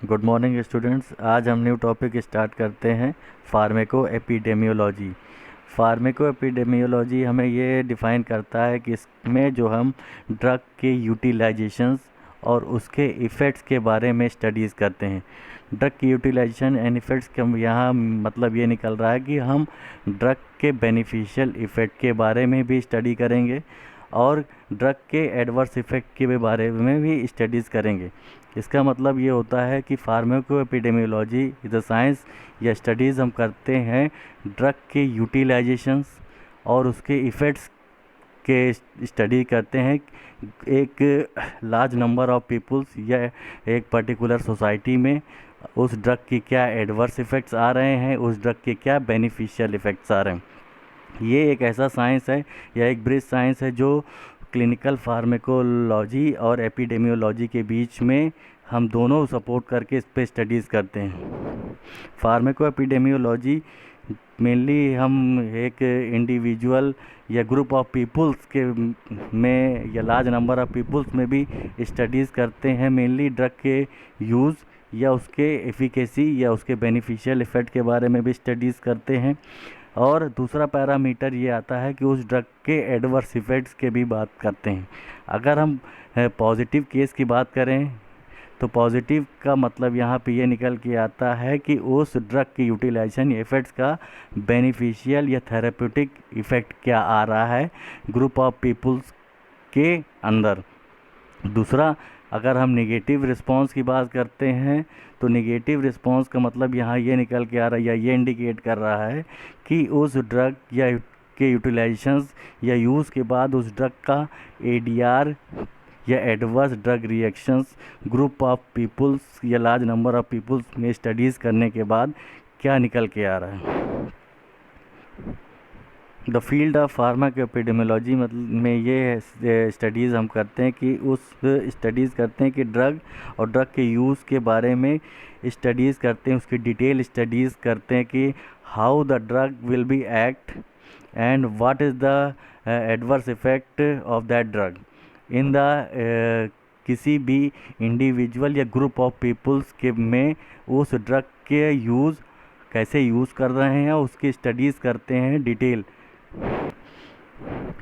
Good morning students. आज हम new topic start करते हैं, फार्मेको एपिडेमियोलॉजी। फार्मेको एपिडेमियोलॉजी हमें ये डिफ़ाइन करता है कि इसमें जो हम ड्रग के यूटिलाइजेशंस और उसके इफ़ेक्ट्स के बारे में स्टडीज़ करते हैं। ड्रग की यूटिलाइजेशन एंड इफ़ेक्ट्स का यहाँ मतलब ये निकल रहा है कि हम ड्रग के बेनिफिशियल इफ़ेक्ट के बारे में भी स्टडी करेंगे और ड्रग के एडवर्स इफ़ेक्ट के बारे में भी स्टडीज़ करेंगे। इसका मतलब ये होता है कि फार्माकोएपिडेमियोलॉजी इज़ अ साइंस या स्टडीज़ हम करते हैं ड्रग के यूटिलाइजेशंस और उसके इफ़ेक्ट्स के स्टडी करते हैं एक लार्ज नंबर ऑफ पीपल्स या एक पर्टिकुलर सोसाइटी में उस ड्रग की क्या एडवर्स इफ़ेक्ट्स आ रहे हैं, उस ड्रग के क्या बेनिफिशियल इफ़ेक्ट्स आ रहे हैं। ये एक ऐसा साइंस है या एक ब्रिज साइंस है जो क्लिनिकल फार्मेकोलॉजी और एपिडेमियोलॉजी के बीच में हम दोनों सपोर्ट करके इस पे स्टडीज़ करते हैं। फार्मेको एपिडेमियोलॉजी मेनली हम एक इंडिविजुअल या ग्रुप ऑफ पीपल्स के में या लार्ज नंबर ऑफ पीपल्स में भी स्टडीज़ करते हैं, मेनली ड्रग के यूज़ या उसके एफिकेसी या उसके बेनिफिशियल इफ़ेक्ट के बारे में भी स्टडीज़ करते हैं। और दूसरा पैरामीटर ये आता है कि उस ड्रग के एडवर्स इफ़ेक्ट्स के भी बात करते हैं। अगर हम पॉजिटिव केस की बात करें तो पॉजिटिव का मतलब यहाँ पे ये निकल के आता है कि उस ड्रग की यूटिलाइजेशन इफ़ेक्ट्स का बेनिफिशियल या थेरेप्यूटिक इफ़ेक्ट क्या आ रहा है ग्रुप ऑफ पीपल्स के अंदर। दूसरा, अगर हम नेगेटिव रिस्पांस की बात करते हैं तो नेगेटिव रिस्पांस का मतलब यहाँ ये निकल के आ रहा है या ये इंडिकेट कर रहा है कि उस ड्रग या के यूटिलाइजेशंस या यूज़ के बाद उस ड्रग का एडीआर या adverse drug reactions group of peoples या लार्ज नंबर ऑफ पीपल्स में स्टडीज़ करने के बाद क्या निकल के आ रहा है। द फील्ड ऑफ फार्माकोएपिडेमियोलॉजी मतलब में ये स्टडीज़ हम करते हैं कि उस स्टडीज़ करते हैं कि ड्रग और ड्रग के यूज़ के बारे में स्टडीज़ करते हैं, उसकी डिटेल स्टडीज़ करते हैं कि how the drug will be act and what is the adverse effect of that drug in the किसी भी इंडिविजुअल या ग्रुप ऑफ पीपल्स के में उस ड्रग के यूज़ कैसे यूज़ कर रहे हैं उसकी स्टडीज़ करते हैं डिटेल।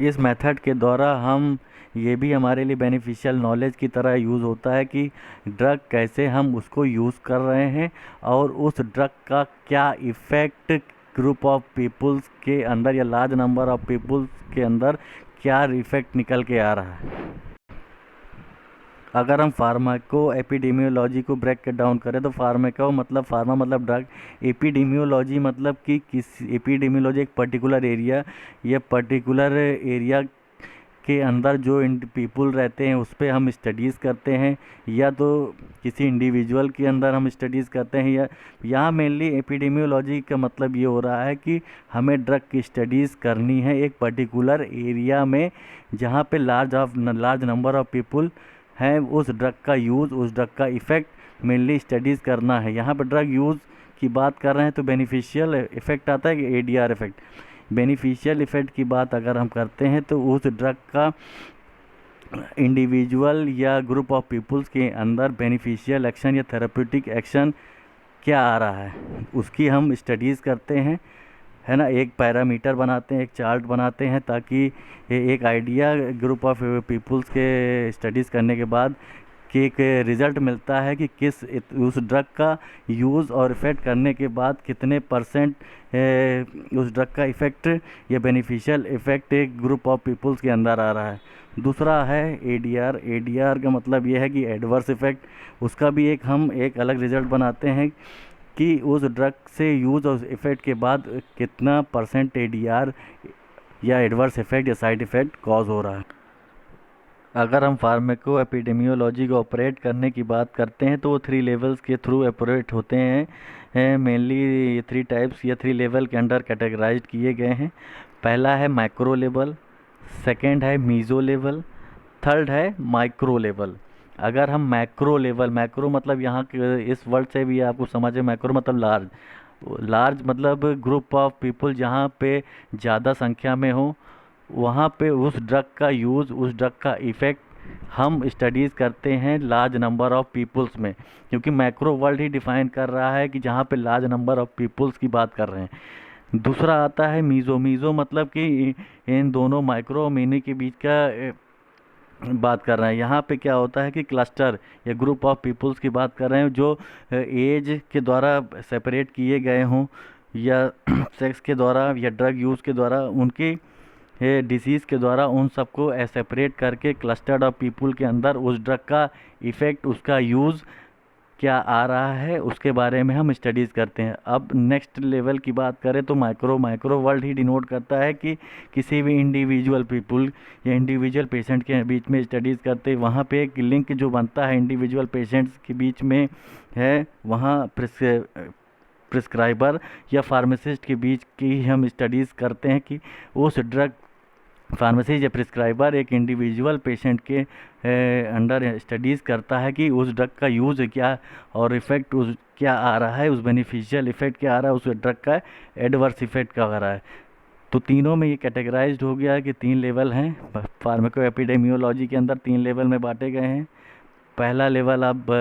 इस मेथड के द्वारा हम ये भी हमारे लिए बेनिफिशियल नॉलेज की तरह यूज़ होता है कि ड्रग कैसे हम उसको यूज़ कर रहे हैं और उस ड्रग का क्या इफ़ेक्ट ग्रुप ऑफ पीपल्स के अंदर या लार्ज नंबर ऑफ पीपल्स के अंदर क्या इफ़ेक्ट निकल के आ रहा है। अगर हम फार्माको एपिडेमियोलॉजी को ब्रेक डाउन करें तो फार्मा मतलब ड्रग, एपिडेमियोलॉजी मतलब कि किस एपिडेमियोलॉजी एक पर्टिकुलर एरिया या पर्टिकुलर एरिया के अंदर जो पीपल रहते हैं उस पर हम स्टडीज़ करते हैं या तो किसी इंडिविजुअल के अंदर हम स्टडीज़ करते हैं। या यहाँ मेनली एपिडेमियोलॉजी का मतलब ये हो रहा है कि हमें ड्रग की स्टडीज़ करनी है एक पर्टिकुलर एरिया में जहाँ पे लार्ज नंबर ऑफ पीपल हैं, उस ड्रग का यूज़, उस ड्रग का इफ़ेक्ट मेनली स्टडीज़ करना है। यहाँ पर ड्रग यूज़ की बात कर रहे हैं तो बेनिफिशियल इफ़ेक्ट आता है कि एडीआर इफ़ेक्ट। बेनिफिशियल इफ़ेक्ट की बात अगर हम करते हैं तो उस ड्रग का इंडिविजुअल या ग्रुप ऑफ पीपल्स के अंदर बेनिफिशियल एक्शन या थेरेप्यूटिक एक्शन क्या आ रहा है उसकी हम स्टडीज़ करते हैं, है ना। एक पैरामीटर बनाते हैं, एक चार्ट बनाते हैं ताकि एक आइडिया ग्रुप ऑफ पीपल्स के स्टडीज़ करने के बाद कि एक रिज़ल्ट मिलता है कि उस ड्रग का यूज़ और इफ़ेक्ट करने के बाद कितने परसेंट उस ड्रग का इफ़ेक्ट या बेनिफिशियल इफ़ेक्ट एक ग्रुप ऑफ पीपल्स के अंदर आ रहा है। दूसरा है एडीआर। एडीआर का मतलब ये है कि एडवर्स इफ़ेक्ट, उसका भी हम एक अलग रिज़ल्ट बनाते हैं कि उस ड्रग से यूज़ और इफ़ेक्ट के बाद कितना परसेंट एडीआर या एडवर्स इफ़ेक्ट या साइड इफ़ेक्ट कॉज हो रहा है। अगर हम फार्मेको एपिडेमियोलॉजी को ऑपरेट करने की बात करते हैं तो वो 3 लेवल्स के थ्रू ऑपरेट होते हैं। मेनली 3 टाइप्स या 3 लेवल के अंडर कैटेगराइज किए गए हैं। पहला है मैक्रो लेवल, सेकेंड है मीज़ो लेवल, थर्ड है माइक्रो लेवल। अगर हम मैक्रो मतलब यहाँ के इस वर्ड से भी आपको समझे, मैक्रो मतलब लार्ज मतलब ग्रुप ऑफ पीपल जहाँ पे ज़्यादा संख्या में हो, वहाँ पे उस ड्रग का यूज़, उस ड्रग का इफ़ेक्ट हम स्टडीज़ करते हैं लार्ज नंबर ऑफ पीपल्स में, क्योंकि मैक्रो वर्ल्ड ही डिफाइन कर रहा है कि जहाँ पे लार्ज नंबर ऑफ पीपल्स की बात कर रहे हैं। दूसरा आता है मीज़ो। मीज़ो मतलब कि इन दोनों माइक्रो और मिनी के बीच का बात कर रहे हैं। यहाँ पे क्या होता है कि क्लस्टर या ग्रुप ऑफ पीपल्स की बात कर रहे हैं जो एज के द्वारा सेपरेट किए गए हों, या सेक्स के द्वारा या ड्रग यूज़ के द्वारा, उनकी डिसीज़ के द्वारा, उन सबको सेपरेट करके क्लस्टर्ड ऑफ पीपल के अंदर उस ड्रग का इफ़ेक्ट, उसका यूज़ क्या आ रहा है, उसके बारे में हम स्टडीज़ करते हैं। अब नेक्स्ट लेवल की बात करें तो माइक्रो वर्ल्ड ही डिनोट करता है कि किसी भी इंडिविजुअल पीपल या इंडिविजुअल पेशेंट के बीच में स्टडीज़ करते, वहाँ पे एक लिंक जो बनता है इंडिविजुअल पेशेंट्स के बीच में है, वहाँ प्रिस्क्राइबर या फार्मासिस्ट के बीच की हम स्टडीज़ करते हैं कि उस ड्रग, फार्मेसी या प्रिस्क्राइबर एक इंडिविजुअल पेशेंट के अंडर स्टडीज़ करता है कि उस ड्रग का यूज़ क्या और इफ़ेक्ट उस क्या आ रहा है, उस बेनिफिशियल इफ़ेक्ट क्या आ रहा है, उस ड्रग का एडवर्स इफ़ेक्ट क्या आ रहा है। तो तीनों में ये कैटेगराइज्ड हो गया है कि 3 लेवल हैं। फार्मेको एपिडेमियोलॉजी के अंदर 3 लेवल में बांटे गए हैं। पहला लेवल अब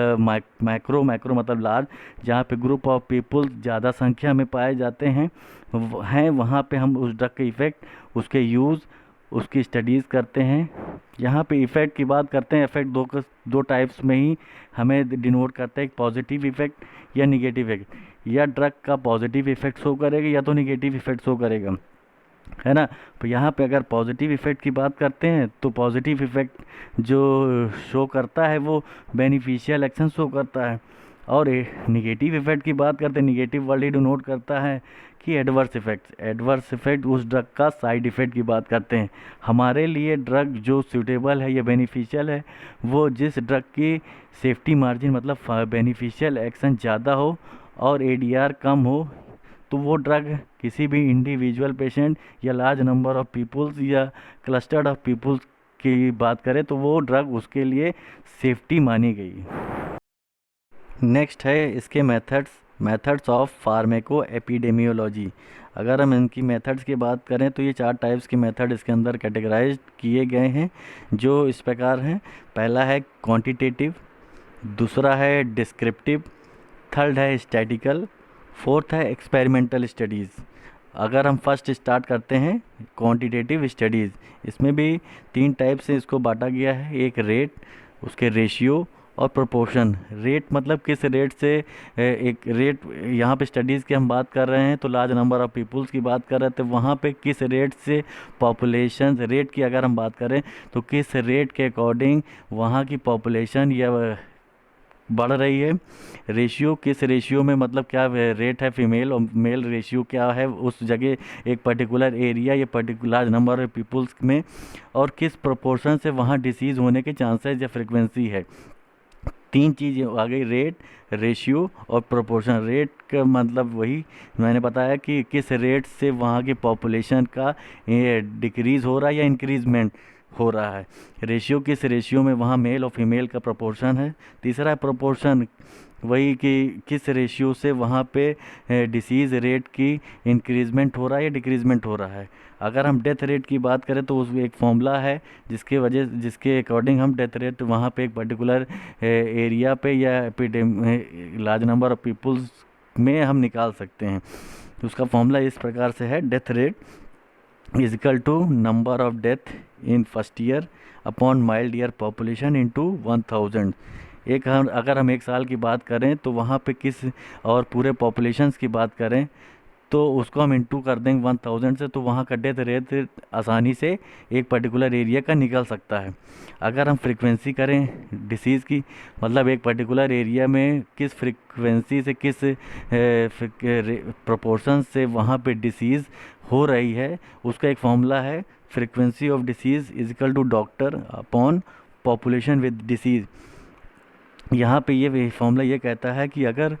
मैक्रो मतलब लार्ज, जहाँ पे ग्रुप ऑफ पीपल ज़्यादा संख्या में पाए जाते हैं वहाँ पे हम उस ड्रग के इफ़ेक्ट, उसके यूज़, उसकी स्टडीज़ करते हैं। यहाँ पे इफ़ेक्ट की बात करते हैं। इफ़ेक्ट दो टाइप्स में ही हमें डिनोट करते हैं, एक पॉजिटिव इफ़ेक्ट या निगेटिव इफ़ेक्ट। या ड्रग का पॉजिटिव इफ़ेक्ट शो करेगा या तो निगेटिव इफ़ेक्ट शो करेगा, है ना। तो यहाँ पे अगर पॉजिटिव इफ़ेक्ट की बात करते हैं तो पॉजिटिव इफ़ेक्ट जो शो करता है वो बेनिफिशियल एक्शन शो करता है। और निगेटिव इफ़ेक्ट की बात करते हैं, निगेटिव वर्ड ही डिनोट करता है कि एडवर्स इफ़ेक्ट उस ड्रग का साइड इफ़ेक्ट की बात करते हैं। हमारे लिए ड्रग जो सूटेबल है या बेनिफिशियल है, वो जिस ड्रग की सेफ्टी मार्जिन मतलब बेनिफिशियल एक्शन ज़्यादा हो और एडीआर कम हो, तो वो ड्रग किसी भी इंडिविजुअल पेशेंट या लार्ज नंबर ऑफ पीपल्स या क्लस्टर्ड ऑफ पीपल्स की बात करें तो वो ड्रग उसके लिए सेफ्टी मानी गई। नेक्स्ट है इसके मेथड्स ऑफ फार्मेको एपिडेमियोलॉजी। अगर हम इनकी मेथड्स की बात करें तो ये 4 टाइप्स के मेथड इसके अंदर कैटेगराइज किए गए हैं, जो इस प्रकार हैं। पहला है क्वांटिटेटिव, दूसरा है डिस्क्रिप्टिव, थर्ड है स्टैटिकल, फोर्थ है एक्सपेरिमेंटल स्टडीज़। अगर हम फर्स्ट स्टार्ट करते हैं क्वांटिटेटिव स्टडीज़, इसमें भी 3 टाइप से इसको बांटा गया है। एक रेट, उसके रेशियो और प्रोपोर्शन। रेट मतलब किस रेट से एक रेट, यहाँ पे स्टडीज़ की हम बात कर रहे हैं तो लार्ज नंबर ऑफ पीपल्स की बात कर रहे थे, वहाँ पे किस रेट से पॉपुलेशन रेट की अगर हम बात करें तो किस रेट के अकॉर्डिंग वहाँ की पॉपुलेशन या बढ़ रही है। रेशियो, किस रेशियो में मतलब क्या रेट है फीमेल और मेल रेशियो क्या है उस जगह एक पर्टिकुलर एरिया या पर्टिकुलर नंबर ऑफ पीपल्स में, और किस प्रोपोर्शन से वहाँ डिसीज़ होने के चांसेस या फ्रिक्वेंसी है। 3 चीज़ें आ गई, रेट, रेशियो और प्रोपोर्शन। रेट का मतलब वही मैंने बताया कि किस रेट से वहाँ की पॉपुलेशन का डिक्रीज़ हो रहा है या इंक्रीजमेंट हो रहा है। रेशियो, किस रेशियो में वहाँ मेल और फीमेल का प्रोपोर्शन है। तीसरा है प्रोपोर्शन, वही कि किस रेशियो से वहाँ पे डिसीज़ रेट की इंक्रीजमेंट हो रहा है या डिक्रीजमेंट हो रहा है। अगर हम डेथ रेट की बात करें तो उसमें एक फॉर्मूला है जिसके अकॉर्डिंग हम डेथ रेट वहाँ पे एक पर्टिकुलर एरिया पे या लार्ज नंबर ऑफ पीपल्स में हम निकाल सकते हैं। तो उसका फॉर्मूला इस प्रकार से है, death rate is equal to number of death in first year upon mid year population into 1000। अगर हम 1 साल की बात करें तो वहाँ पे किस, और पूरे पॉपुलेशंस की बात करें तो उसको हम इंटू कर देंगे 1000 से, तो वहाँ का डेथ रेट आसानी से एक पर्टिकुलर एरिया का निकल सकता है। अगर हम फ्रीक्वेंसी करें डिसीज़ की, मतलब एक पर्टिकुलर एरिया में किस फ्रीक्वेंसी से किस प्रोपोर्शन से वहाँ पे डिसीज़ हो रही है, उसका एक फॉर्मूला है, frequency of disease is equal to doctor upon population with disease. यहाँ पे ये फॉर्मूला ये कहता है कि अगर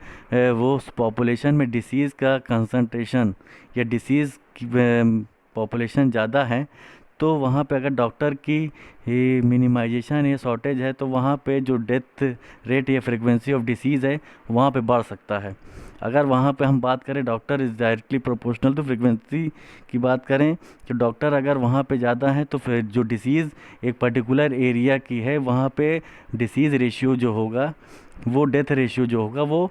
वो पॉपुलेशन में डिसीज़ का कंसंट्रेशन या डिसीज़ की पॉपुलेशन ज़्यादा है, तो वहाँ पे अगर डॉक्टर की मिनिमाइजेशन या शॉर्टेज है तो वहाँ पे जो डेथ रेट या फ्रीक्वेंसी ऑफ डिसीज़ है वहाँ पे बढ़ सकता है। अगर वहाँ पे हम बात करें doctor is directly proportional to frequency की बात करें, तो डॉक्टर अगर वहाँ पे ज़्यादा है तो फिर जो डिसीज़ एक पर्टिकुलर एरिया की है वहाँ पे डिसीज़ रेशियो जो होगा, वो डेथ रेशियो जो होगा वो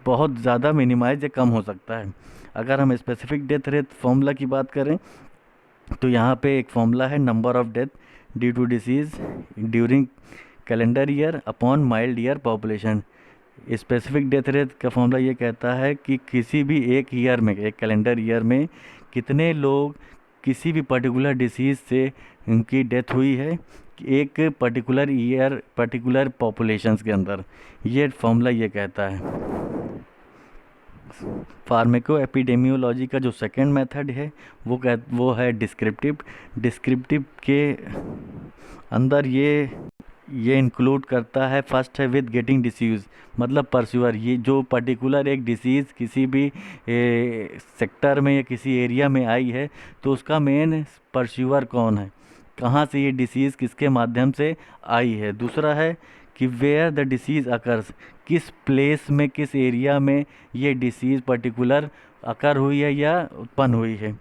बहुत ज़्यादा मिनिमाइज या कम हो सकता है। अगर हम स्पेसिफिक डेथ रेट फॉर्मूला की बात करें तो यहाँ पे एक फॉर्मूला है, number of death due to disease during calendar year upon mid year population. Specific death rate का फॉर्मूला ये कहता है कि किसी भी एक ईयर में, एक कैलेंडर ईयर में कितने लोग किसी भी पर्टिकुलर डिसीज़ से उनकी डेथ हुई है एक पर्टिकुलर ईयर पर्टिकुलर पॉपुलेशंस के अंदर। ये फॉर्मूला ये कहता है। फार्मेको एपिडेमियोलॉजी का जो सेकंड मेथड है वो है डिस्क्रिप्टिव। डिस्क्रिप्टिव के अंदर ये इंक्लूड करता है, फर्स्ट है विद गेटिंग डिसीज़, मतलब परस्यूअर, ये जो पर्टिकुलर एक डिसीज़ किसी भी सेक्टर में या किसी एरिया में आई है तो उसका मेन परस्यूअर कौन है, कहाँ से ये डिसीज़ किसके माध्यम से आई है। दूसरा है कि वेयर द डिसीज़ अकर्स, किस प्लेस में किस एरिया में ये डिसीज़ पर्टिकुलर अकर हुई है या उत्पन्न हुई है।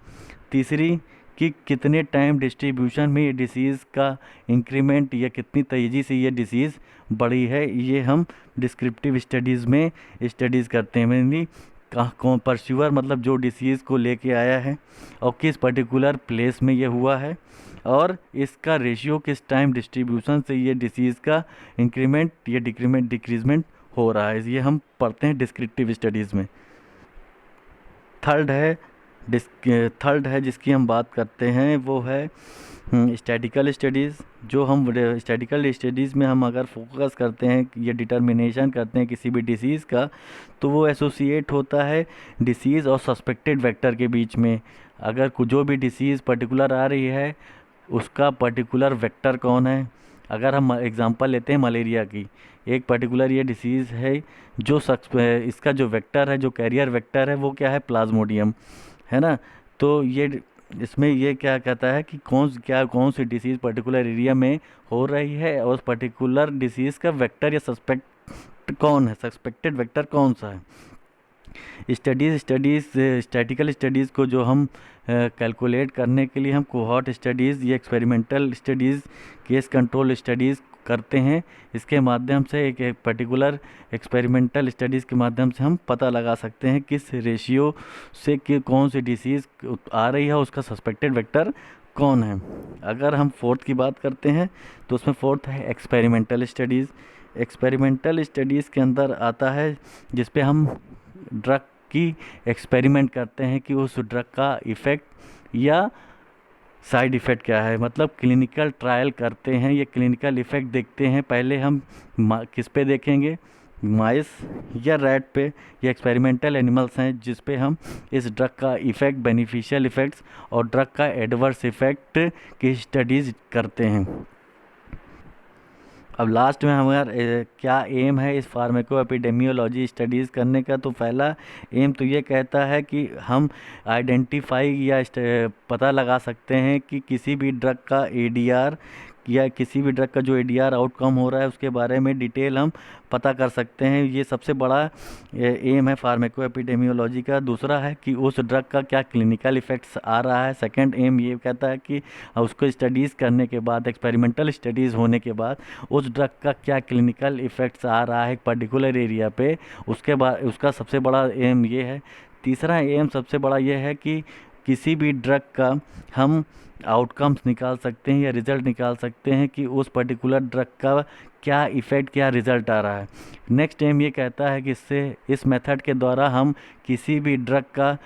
तीसरी कि कितने टाइम डिस्ट्रीब्यूशन में ये डिसीज़ का इंक्रीमेंट या कितनी तेज़ी से ये डिसीज़ बढ़ी है, ये हम डिस्क्रिप्टिव स्टडीज़ में स्टडीज़ करते हैं। मेनली कौन परस्यूअर मतलब जो डिसीज़ को लेके आया है और किस पर्टिकुलर प्लेस में ये हुआ है, और इसका रेशियो किस टाइम डिस्ट्रीब्यूशन से ये डिसीज़ का इंक्रीमेंट या डिक्रीजमेंट हो रहा है, ये हम पढ़ते हैं डिस्क्रिप्टिव स्टडीज़ में। थर्ड है जिसकी हम बात करते हैं वो है स्टैटिकल स्टडीज़। जो हम स्टैटिकल स्टडीज़ में हम अगर फोकस करते हैं या डिटर्मिनेशन करते हैं किसी भी डिसीज़ का, तो वो एसोसिएट होता है डिसीज़ और सस्पेक्टेड वेक्टर के बीच में। अगर जो भी डिसीज़ पर्टिकुलर आ रही है उसका पर्टिकुलर वेक्टर कौन है। अगर हम एग्जांपल लेते हैं मलेरिया की, एक पर्टिकुलर ये डिसीज़ है जो इसका जो वेक्टर है, जो कैरियर वेक्टर है वो क्या है, प्लाज्मोडियम है ना। तो ये इसमें ये क्या कहता है कि कौन सी डिसीज़ पर्टिकुलर एरिया में हो रही है और उस पर्टिकुलर डिसीज़ का वेक्टर या सस्पेक्ट कौन है, सस्पेक्टेड वेक्टर कौन सा है। स्टैटिकल स्टडीज़ को जो हम कैलकुलेट करने के लिए हम कोहॉर्ट स्टडीज़ या experimental studies, case control studies करते हैं। इसके माध्यम से एक पर्टिकुलर एक्सपेरिमेंटल स्टडीज़ के माध्यम से हम पता लगा सकते हैं किस रेशियो से कि कौन सी डिसीज़ आ रही है, उसका सस्पेक्टेड वेक्टर कौन है। अगर हम फोर्थ की बात करते हैं तो उसमें फोर्थ है एक्सपेरिमेंटल स्टडीज़। एक्सपेरिमेंटल स्टडीज़ के अंदर आता है जिस पे हम ड्रग की एक्सपेरिमेंट करते हैं कि उस ड्रग का इफ़ेक्ट या साइड इफ़ेक्ट क्या है, मतलब क्लिनिकल ट्रायल करते हैं, ये क्लिनिकल इफ़ेक्ट देखते हैं। पहले हम किस पे देखेंगे, माइस या रैट पे, ये एक्सपेरिमेंटल एनिमल्स हैं जिस पे हम इस ड्रग का इफ़ेक्ट, बेनिफिशियल इफ़ेक्ट्स और ड्रग का एडवर्स इफ़ेक्ट की स्टडीज़ करते हैं। अब लास्ट में हमारा क्या एम है इस फार्मेको एपिडेमियोलॉजी स्टडीज़ करने का, तो पहला एम तो ये कहता है कि हम आइडेंटिफाई या पता लगा सकते हैं कि किसी भी ड्रग का एडीआर या किसी भी ड्रग का जो एडीआर आउटकम हो रहा है उसके बारे में डिटेल हम पता कर सकते हैं। ये सबसे बड़ा एम है फार्मेको एपिडेमियोलॉजी का। दूसरा है कि उस ड्रग का क्या क्लिनिकल इफ़ेक्ट्स आ रहा है। सेकंड एम ये कहता है कि उसको स्टडीज़ करने के बाद, एक्सपेरिमेंटल स्टडीज़ होने के बाद उस ड्रग का क्या क्लिनिकल इफ़ेक्ट्स आ रहा है एक पर्टिकुलर एरिया पे, उसके बाद उसका सबसे बड़ा एम ये है। तीसरा एम सबसे बड़ा ये है कि किसी भी ड्रग का हम आउटकम्स निकाल सकते हैं या रिज़ल्ट निकाल सकते हैं कि उस पर्टिकुलर ड्रग का क्या इफ़ेक्ट, क्या रिज़ल्ट आ रहा है। नेक्स्ट एम ये कहता है कि इस मेथड के द्वारा हम किसी भी ड्रग का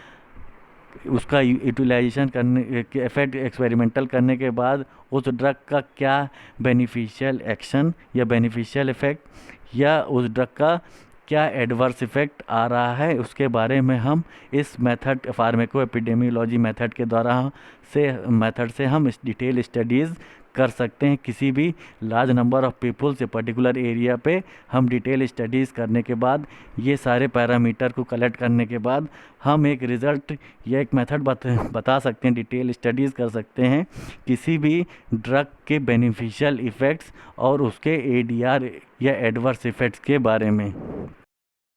उसका यूटिलाइजेशन करने के इफेक्ट एक्सपेरिमेंटल करने के बाद उस ड्रग का क्या बेनिफिशियल एक्शन या बेनिफिशियल इफ़ेक्ट या उस ड्रग का क्या एडवर्स इफ़ेक्ट आ रहा है, उसके बारे में हम इस मेथड फार्मेको एपिडेमियोलॉजी मेथड के द्वारा मेथड से हम इस डिटेल स्टडीज़ कर सकते हैं। किसी भी लार्ज नंबर ऑफ पीपल से पर्टिकुलर एरिया पे हम डिटेल स्टडीज़ करने के बाद, ये सारे पैरामीटर को कलेक्ट करने के बाद हम एक रिज़ल्ट या एक मेथड बता सकते हैं, डिटेल स्टडीज़ कर सकते हैं किसी भी ड्रग के बेनिफिशियल इफ़ेक्ट्स और उसके एडीआर या एडवर्स इफ़ेक्ट्स के बारे में।